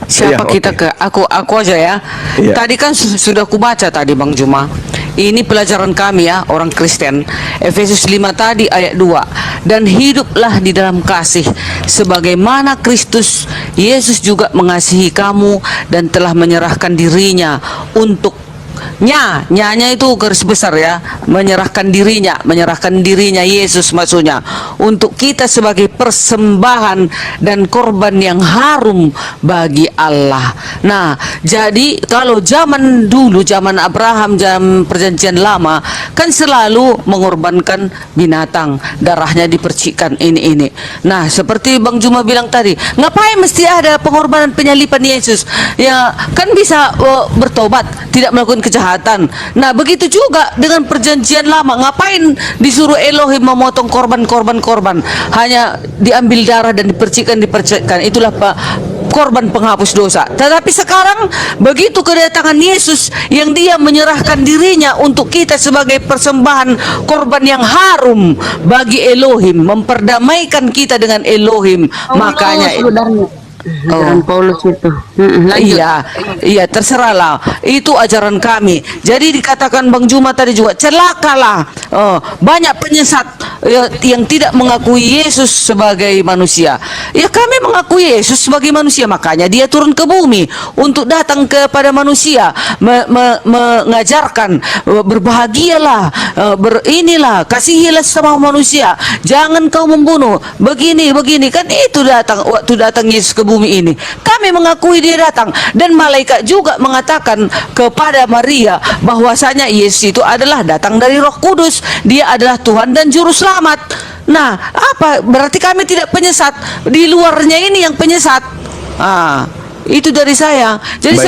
Siapa Iya, kita oke. ke aku aja ya. Iya. Tadi kan sudah kubaca tadi Bang Juma. Ini pelajaran kami ya, orang Kristen. Efesus 5 tadi ayat 2. Dan hiduplah di dalam kasih sebagaimana Kristus Yesus juga mengasihi kamu dan telah menyerahkan dirinya untuk nyanya itu garis besar ya, menyerahkan dirinya Yesus maksudnya untuk kita sebagai persembahan dan korban yang harum bagi Allah. Nah, jadi kalau zaman dulu, zaman Abraham, zaman perjanjian lama kan selalu mengorbankan binatang, darahnya dipercikkan ini. Nah, seperti Bang Juma bilang tadi, ngapain mesti ada pengorbanan penyalipan Yesus? Ya kan bisa bertobat, tidak melakukan kejahatan. Nah, begitu juga dengan perjanjian lama, ngapain disuruh Elohim memotong korban, hanya diambil darah dan dipercikkan, itulah korban penghapus dosa. Tetapi sekarang begitu kedatangan Yesus yang dia menyerahkan dirinya untuk kita sebagai persembahan korban yang harum bagi Elohim, memperdamaikan kita dengan Elohim. Makanya ajaran Paulus itu. Lanjut. Iya, terserahlah. Itu ajaran kami. Jadi dikatakan Bang Juma tadi juga, celakalah banyak penyesat yang tidak mengakui Yesus sebagai manusia. Ya, kami mengakui Yesus sebagai manusia, makanya dia turun ke bumi untuk datang kepada manusia, mengajarkan berbahagialah, berinilah, kasihilah sama manusia, jangan kau membunuh, begini kan. Itu waktu datang Yesus ke bumi ini, kami mengakui dia datang, dan malaikat juga mengatakan kepada Maria bahwasanya Yesus itu adalah datang dari Roh Kudus, dia adalah Tuhan dan juru selamat. Nah, apa berarti kami tidak penyesat? Di luarnya ini yang penyesat. Itu dari saya. Jadi Baik,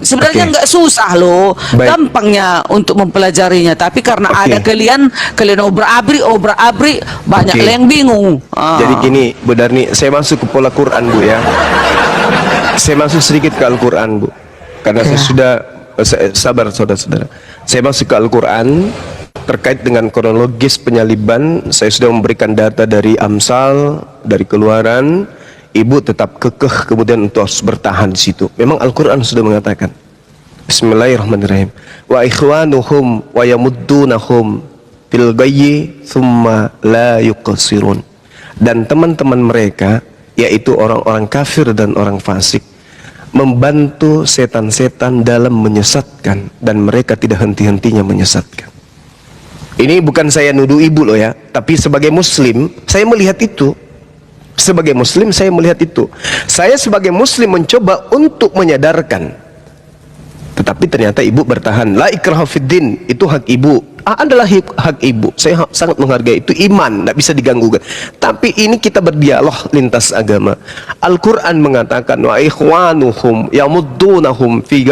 sebenarnya Oke. nggak susah loh, Baik. gampangnya untuk mempelajarinya. Tapi karena Oke. ada kalian obrak-abrik, banyak Oke. yang bingung. Jadi gini, Bu Darni, saya masuk ke pola Quran, Bu ya. Saya masuk sedikit ke Al-Quran, Bu. Karena saya sudah sabar saudara-saudara. Saya masuk ke Al-Quran terkait dengan kronologis penyaliban. Saya sudah memberikan data dari Amsal, dari Keluaran. Ibu tetap kekeh kemudian untuk harus bertahan di situ. Memang Al-Quran sudah mengatakan. Bismillahirrahmanirrahim. Wa ikhwanuhum wa yamuddunahum fil ghayyi thumma la yuqsirun. Dan teman-teman mereka, yaitu orang-orang kafir dan orang fasik, membantu setan-setan dalam menyesatkan, dan mereka tidak henti-hentinya menyesatkan. Ini bukan saya nuduh ibu loh ya, tapi sebagai muslim saya melihat itu. Sebagai muslim saya melihat itu. Saya sebagai muslim mencoba untuk menyadarkan, tetapi ternyata ibu bertahan. La ikraha fiddin, itu hak ibu. Adalah hak ibu. Saya sangat menghargai itu, iman, tidak bisa diganggu. Tapi ini kita berdialog lintas agama. Al-Quran mengatakan wa ikhwanuhum yamuddunahum fil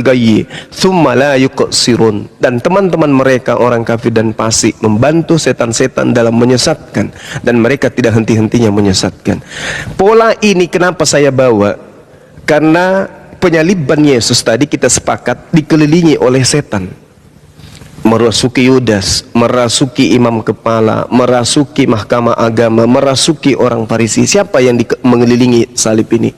ghayyi thumma la yuqsirun. Dan teman-teman mereka orang kafir dan fasik membantu setan-setan dalam menyesatkan, dan mereka tidak henti-hentinya menyesatkan. Pola ini kenapa saya bawa? Karena penyaliban Yesus tadi kita sepakat dikelilingi oleh setan. Merasuki Yudas, merasuki imam kepala, merasuki mahkamah agama, merasuki orang Farisi. Siapa yang mengelilingi salib ini?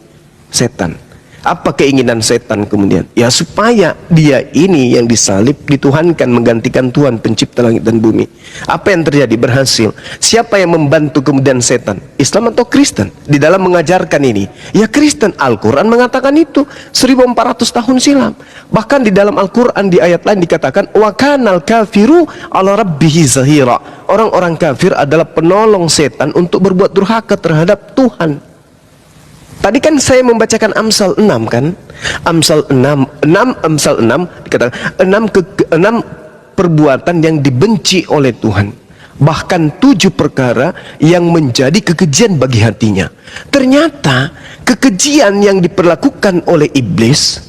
Setan. Apa keinginan setan kemudian? Ya supaya dia ini yang disalib dituhankan, menggantikan Tuhan pencipta langit dan bumi. Apa yang terjadi? Berhasil. Siapa yang membantu kemudian setan? Islam atau Kristen? Di dalam mengajarkan ini, ya Kristen. Al-Quran mengatakan itu 1400 tahun silam. Bahkan di dalam Al-Quran di ayat lain dikatakan wa kanal kafiru ala rabbihi zahira. Orang-orang kafir adalah penolong setan untuk berbuat durhaka terhadap Tuhan. Tadi kan saya membacakan Amsal 6 kan? Amsal 6 dikatakan 6 perbuatan yang dibenci oleh Tuhan. Bahkan 7 perkara yang menjadi kekejian bagi hatinya. Ternyata kekejian yang diperlakukan oleh iblis,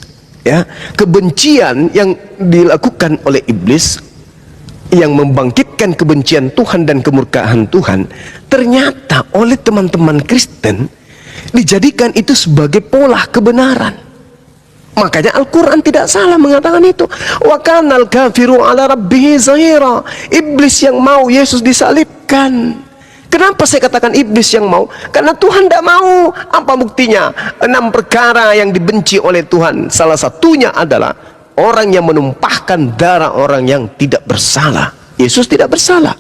ya, kebencian yang dilakukan oleh iblis yang membangkitkan kebencian Tuhan dan kemurkaan Tuhan, ternyata oleh teman-teman Kristen dijadikan itu sebagai pola kebenaran. Makanya Al-Quran tidak salah mengatakan itu. Wa kanal kafiru ala rabbihi zahira. Iblis yang mau Yesus disalibkan. Kenapa saya katakan iblis yang mau? Karena Tuhan tidak mau. Apa buktinya? 6 perkara yang dibenci oleh Tuhan. Salah satunya adalah orang yang menumpahkan darah orang yang tidak bersalah. Yesus tidak bersalah.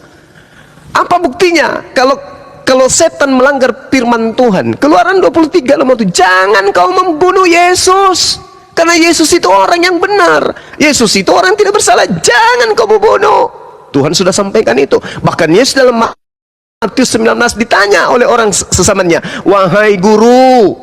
Apa buktinya? Kalau setan melanggar firman Tuhan, Keluaran 23 nomor 7, jangan kau membunuh Yesus. Karena Yesus itu orang yang benar. Yesus itu orang yang tidak bersalah. Jangan kau membunuh. Tuhan sudah sampaikan itu. Bahkan Yesus dalam Matius 19 ditanya oleh orang sesamanya, wahai guru,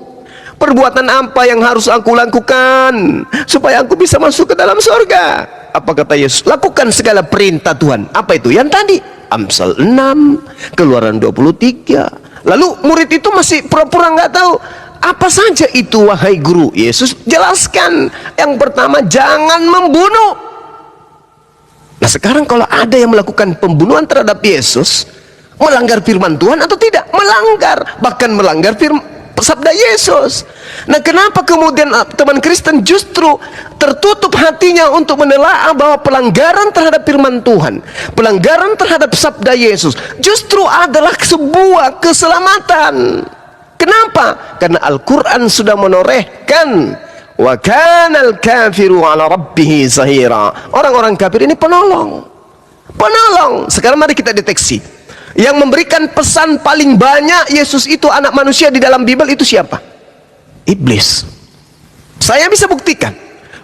perbuatan apa yang harus aku lakukan supaya aku bisa masuk ke dalam surga? Apa kata Yesus? Lakukan segala perintah Tuhan. Apa itu? Yang tadi Amsal 6, Keluaran 23. Lalu murid itu masih pura-pura nggak tahu. Apa saja itu wahai guru? Yesus jelaskan. Yang pertama, jangan membunuh. Nah sekarang kalau ada yang melakukan pembunuhan terhadap Yesus, melanggar firman Tuhan atau tidak? Melanggar, bahkan melanggar sabda Yesus. Nah kenapa kemudian teman Kristen justru tertutup hatinya untuk menelaah bahwa pelanggaran terhadap firman Tuhan, pelanggaran terhadap sabda Yesus justru adalah sebuah keselamatan. Kenapa? Karena Al-Quran sudah menorehkan wa kanal kafiru ala rabbihi zahira. Orang-orang kafir ini penolong. Sekarang mari kita deteksi. Yang memberikan pesan paling banyak Yesus itu anak manusia di dalam Bible itu siapa? Iblis. Saya bisa buktikan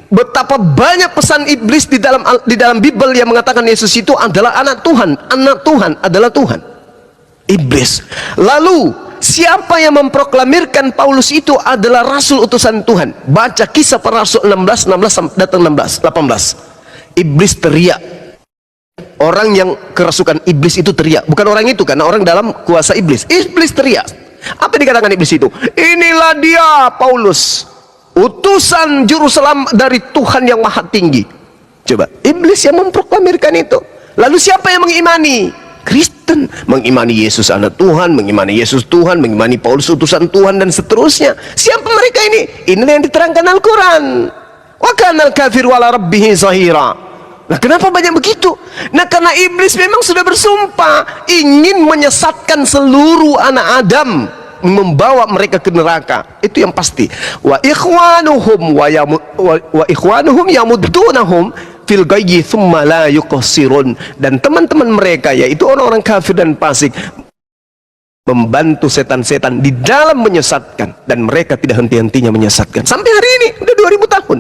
betapa banyak pesan iblis di dalam Bible yang mengatakan Yesus itu adalah anak Tuhan. Anak Tuhan adalah Tuhan. Iblis. Lalu siapa yang memproklamirkan Paulus itu adalah rasul utusan Tuhan? Baca Kisah Para Rasul 16 datang 18. Iblis teriak. Orang yang kerasukan iblis itu teriak. Bukan orang itu, karena orang dalam kuasa iblis. Iblis teriak. Apa dikatakan iblis itu? Inilah dia Paulus, utusan juru selamat dari Tuhan yang maha tinggi. Coba, iblis yang memproklamirkan itu. Lalu siapa yang mengimani? Kristen mengimani Yesus anak Tuhan, mengimani Yesus Tuhan, mengimani Paulus utusan Tuhan, dan seterusnya. Siapa mereka ini? Inilah yang diterangkan Al-Quran. Wa kanal kafiru ala rabbihi zahira. Nah kenapa banyak begitu? Nah karena iblis memang sudah bersumpah ingin menyesatkan seluruh anak Adam, membawa mereka ke neraka. Itu yang pasti. Wa ikhwanuhum yamuddunahum fil gayyi thumma la yuqsirun. Dan teman-teman mereka, yaitu orang-orang kafir dan fasik, membantu setan-setan di dalam menyesatkan, dan mereka tidak henti-hentinya menyesatkan sampai hari ini. Udah 2000 tahun.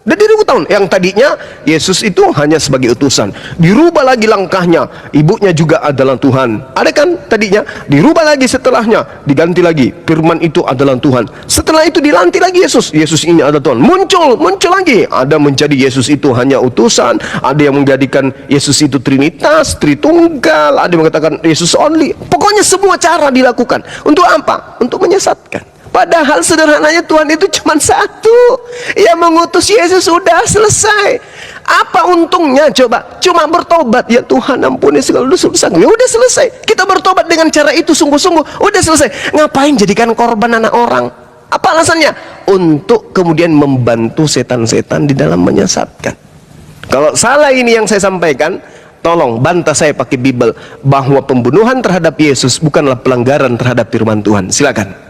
Udah 2000 tahun. Yang tadinya Yesus itu hanya sebagai utusan, dirubah lagi langkahnya, ibunya juga adalah Tuhan. Ada kan tadinya, dirubah lagi setelahnya, diganti lagi, firman itu adalah Tuhan. Setelah itu dilantik lagi Yesus, Yesus ini adalah Tuhan. Muncul lagi, ada menjadi Yesus itu hanya utusan, ada yang menjadikan Yesus itu Trinitas, Tritunggal, ada yang mengatakan Yesus only. Pokoknya semua cara dilakukan. Untuk apa? Untuk menyesatkan. Padahal sederhananya Tuhan itu cuma satu, yang mengutus Yesus. Sudah selesai. Apa untungnya coba? Cuma bertobat, ya Tuhan ampuni segala dosa. Ya udah selesai. Kita bertobat dengan cara itu sungguh-sungguh, udah selesai. Ngapain jadikan korban anak orang? Apa alasannya? Untuk kemudian membantu setan-setan di dalam menyesatkan. Kalau salah ini yang saya sampaikan, tolong bantah saya pakai Bible bahwa pembunuhan terhadap Yesus bukanlah pelanggaran terhadap firman Tuhan. Silakan.